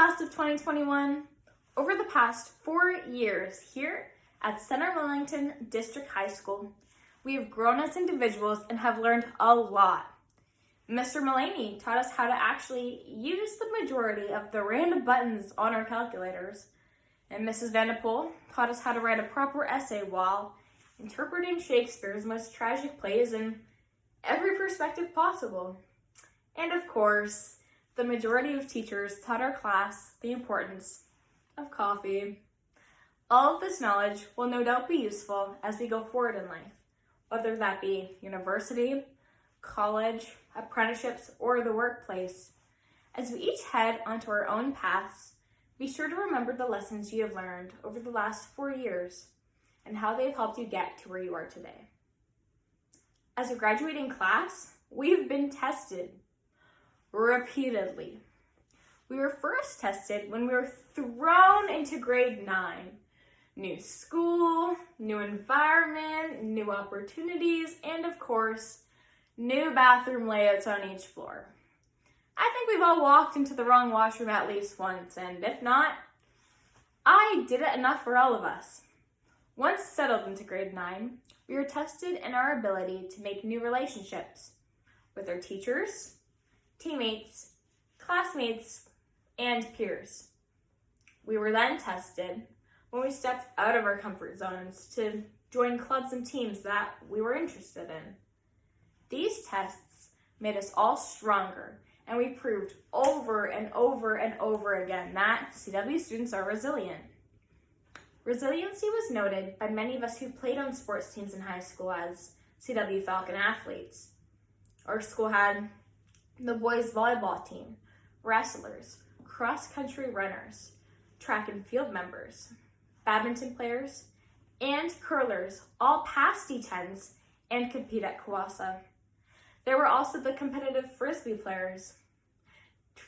class of 2021. Over the past 4 years here at Center Wellington District High School, we have grown as individuals and have learned a lot. Mr. Mullaney taught us how to actually use the majority of the random buttons on our calculators, and Mrs. Vanderpool taught us how to write a proper essay while interpreting Shakespeare's most tragic plays in every perspective possible. And of course, the majority of teachers taught our class the importance of coffee. All of this knowledge will no doubt be useful as we go forward in life, whether that be university, college, apprenticeships, or the workplace. As we each head onto our own paths, be sure to remember the lessons you have learned over the last 4 years and how they've helped you get to where you are today. As a graduating class, we've been tested repeatedly. We were first tested when we were thrown into grade 9. New school, new environment, new opportunities, and of course, new bathroom layouts on each floor. I think we've all walked into the wrong washroom at least once, and if not, I did it enough for all of us. Once settled into grade 9, we were tested in our ability to make new relationships with our teachers, teammates, classmates, and peers. We were then tested when we stepped out of our comfort zones to join clubs and teams that we were interested in. These tests made us all stronger, and we proved over and over and over again that CW students are resilient. Resiliency was noted by many of us who played on sports teams in high school as CW Falcon athletes. Our school had the boys volleyball team, wrestlers, cross-country runners, track and field members, badminton players, and curlers all pass D10s and compete at Kawasa. There were also the competitive frisbee players,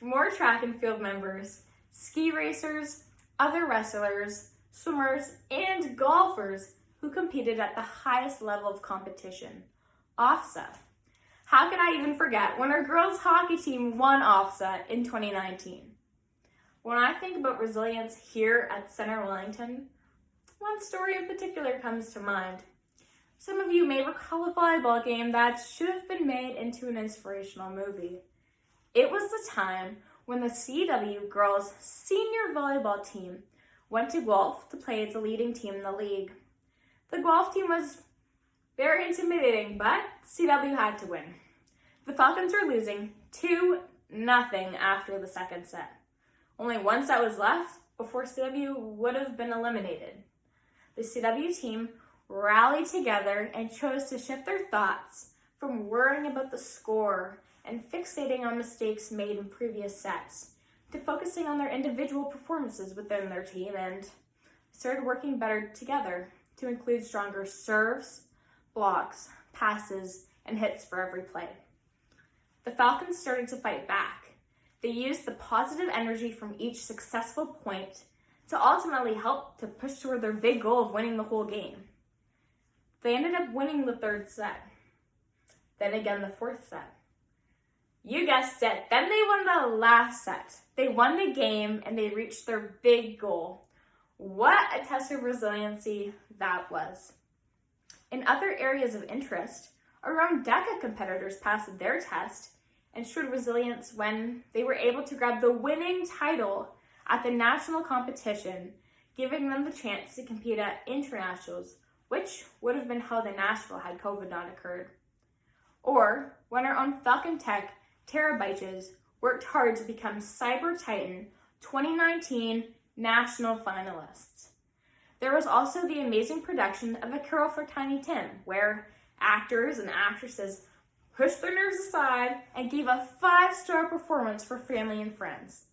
more track and field members, ski racers, other wrestlers, swimmers, and golfers who competed at the highest level of competition, OFSA. How could I even forget when our girls hockey team won OFSA in 2019? When I think about resilience here at Center Wellington, one story in particular comes to mind. Some of you may recall a volleyball game that should have been made into an inspirational movie. It was the time when the CW girls' senior volleyball team went to Guelph to play as the leading team in the league. The Guelph team was very intimidating, but CW had to win. The Falcons were losing 2-0 after the second set. Only one set was left before CW would have been eliminated. The CW team rallied together and chose to shift their thoughts from worrying about the score and fixating on mistakes made in previous sets to focusing on their individual performances within their team and started working better together to include stronger serves, blocks, passes, and hits for every play. The Falcons started to fight back. They used the positive energy from each successful point to ultimately help to push toward their big goal of winning the whole game. They ended up winning the third set, then again the fourth set. You guessed it, then they won the last set. They won the game and they reached their big goal. What a test of resiliency that was. In other areas of interest, our own DECA competitors passed their test and showed resilience when they were able to grab the winning title at the national competition, giving them the chance to compete at internationals, which would have been held in Nashville had COVID not occurred. Or when our own Falcon Tech Terabytes worked hard to become Cyber Titan 2019 national finalists. There was also the amazing production of A Carol for Tiny Tim, where actors and actresses pushed their nerves aside and gave a 5-star performance for family and friends.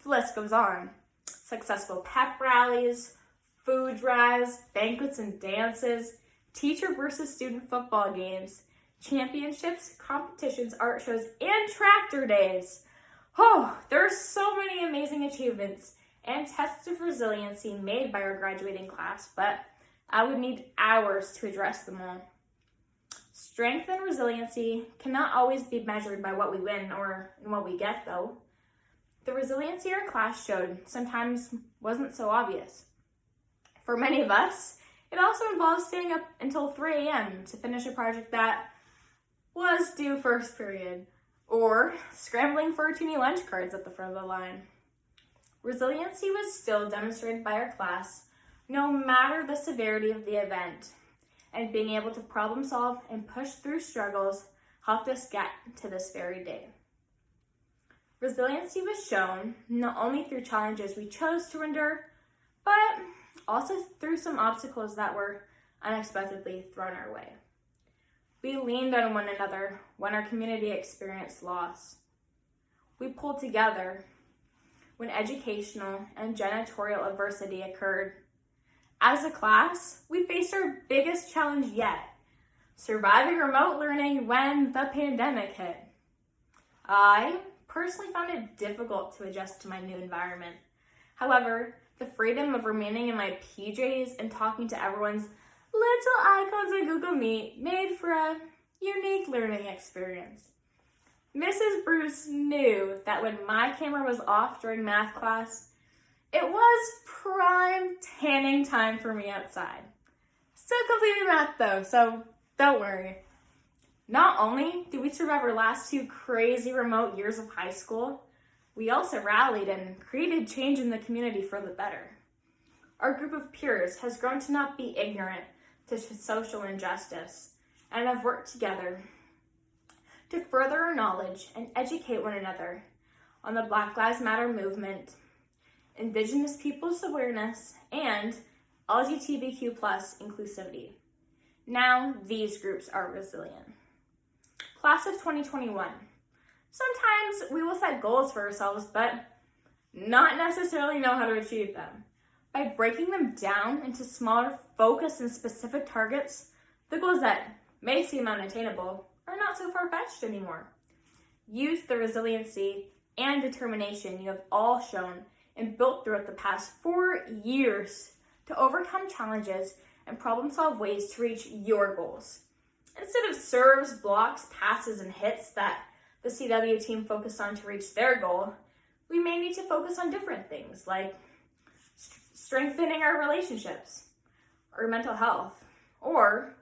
The list goes on. Successful pep rallies, food drives, banquets and dances, teacher versus student football games, championships, competitions, art shows, and tractor days. Oh, there are so many amazing achievements and tests of resiliency made by our graduating class, but I would need hours to address them all. Strength and resiliency cannot always be measured by what we win or what we get, though. The resiliency our class showed sometimes wasn't so obvious. For many of us, it also involves staying up until 3 a.m. to finish a project that was due first period, or scrambling for too many lunch cards at the front of the line. Resiliency was still demonstrated by our class, no matter the severity of the event, and being able to problem solve and push through struggles helped us get to this very day. Resiliency was shown not only through challenges we chose to endure, but also through some obstacles that were unexpectedly thrown our way. We leaned on one another when our community experienced loss. We pulled together when educational and janitorial adversity occurred. As a class, we faced our biggest challenge yet, surviving remote learning when the pandemic hit. I personally found it difficult to adjust to my new environment. However, the freedom of remaining in my PJs and talking to everyone's little icons in Google Meet made for a unique learning experience. Mrs. Bruce knew that when my camera was off during math class, it was prime tanning time for me outside. Still completing math though, so don't worry. Not only did we survive our last 2 crazy remote years of high school, we also rallied and created change in the community for the better. Our group of peers has grown to not be ignorant to social injustice and have worked together to further our knowledge and educate one another on the Black Lives Matter movement, Indigenous peoples' awareness, and LGBTQ+ inclusivity. Now these groups are resilient. Class of 2021. Sometimes we will set goals for ourselves, but not necessarily know how to achieve them. By breaking them down into smaller, focused, and specific targets, the goals that may seem unattainable are not so far-fetched anymore. Use the resiliency and determination you have all shown and built throughout the past 4 years to overcome challenges and problem-solve ways to reach your goals. Instead of serves, blocks, passes, and hits that the CW team focused on to reach their goal, we may need to focus on different things like strengthening our relationships, our mental health, or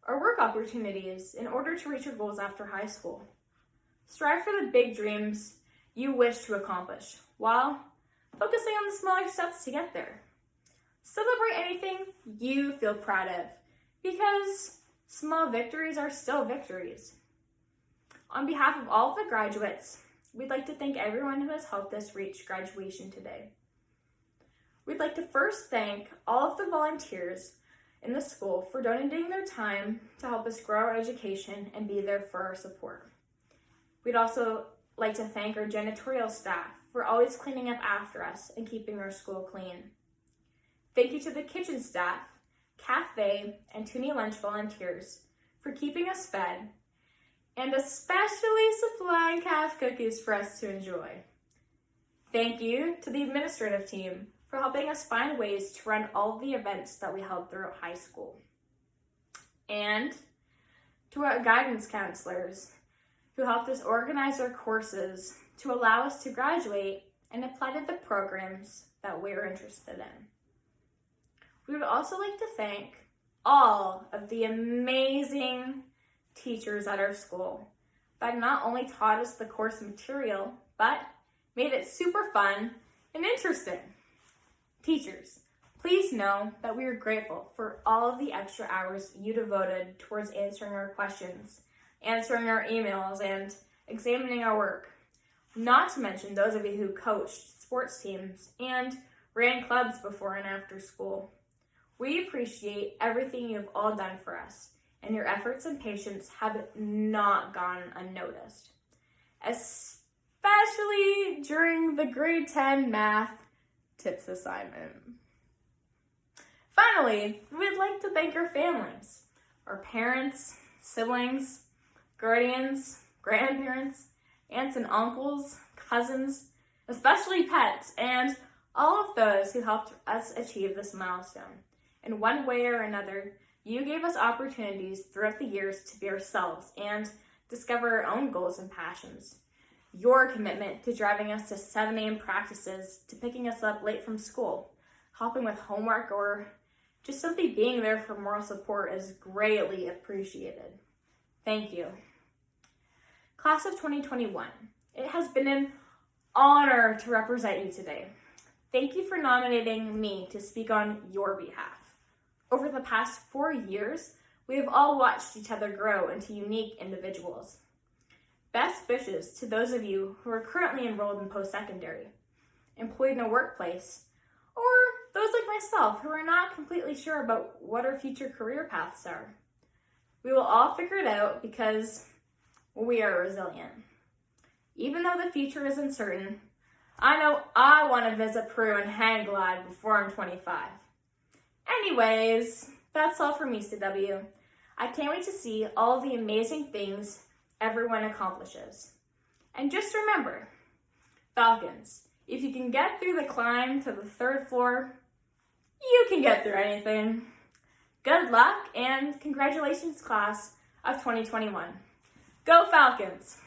our work opportunities in order to reach your goals after high school. Strive for the big dreams you wish to accomplish while focusing on the smaller steps to get there. Celebrate anything you feel proud of because small victories are still victories. On behalf of all of the graduates, we'd like to thank everyone who has helped us reach graduation today. We'd like to first thank all of the volunteers in the school for donating their time to help us grow our education and be there for our support. We'd also like to thank our janitorial staff for always cleaning up after us and keeping our school clean. Thank you to the kitchen staff, cafe, and Toonie Lunch volunteers for keeping us fed and especially supplying calf cookies for us to enjoy. Thank you to the administrative team for helping us find ways to run all of the events that we held throughout high school. And to our guidance counselors who helped us organize our courses to allow us to graduate and apply to the programs that we're interested in. We would also like to thank all of the amazing teachers at our school that not only taught us the course material, but made it super fun and interesting. Teachers, please know that we are grateful for all of the extra hours you devoted towards answering our questions, answering our emails, and examining our work. Not to mention those of you who coached sports teams and ran clubs before and after school. We appreciate everything you've all done for us, and your efforts and patience have not gone unnoticed, especially during the grade 10 math tips assignment. Finally, we'd like to thank our families, our parents, siblings, guardians, grandparents, aunts and uncles, cousins, especially pets, and all of those who helped us achieve this milestone. In one way or another, you gave us opportunities throughout the years to be ourselves and discover our own goals and passions. your commitment to driving us to 7 a.m. practices, to picking us up late from school, helping with homework, or just simply being there for moral support is greatly appreciated. Thank you. Class of 2021, it has been an honor to represent you today. Thank you for nominating me to speak on your behalf. Over the past 4 years, we have all watched each other grow into unique individuals. Best wishes to those of you who are currently enrolled in post-secondary, employed in a workplace, or those like myself who are not completely sure about what our future career paths are. We will all figure it out because we are resilient. Even though the future is uncertain, I know I want to visit Peru and hang glide before I'm 25. Anyways, that's all from me, CW. I can't wait to see all the amazing things everyone accomplishes. And just remember, Falcons, if you can get through the climb to the 3rd floor, you can get through anything. Good luck and congratulations, class of 2021. Go Falcons!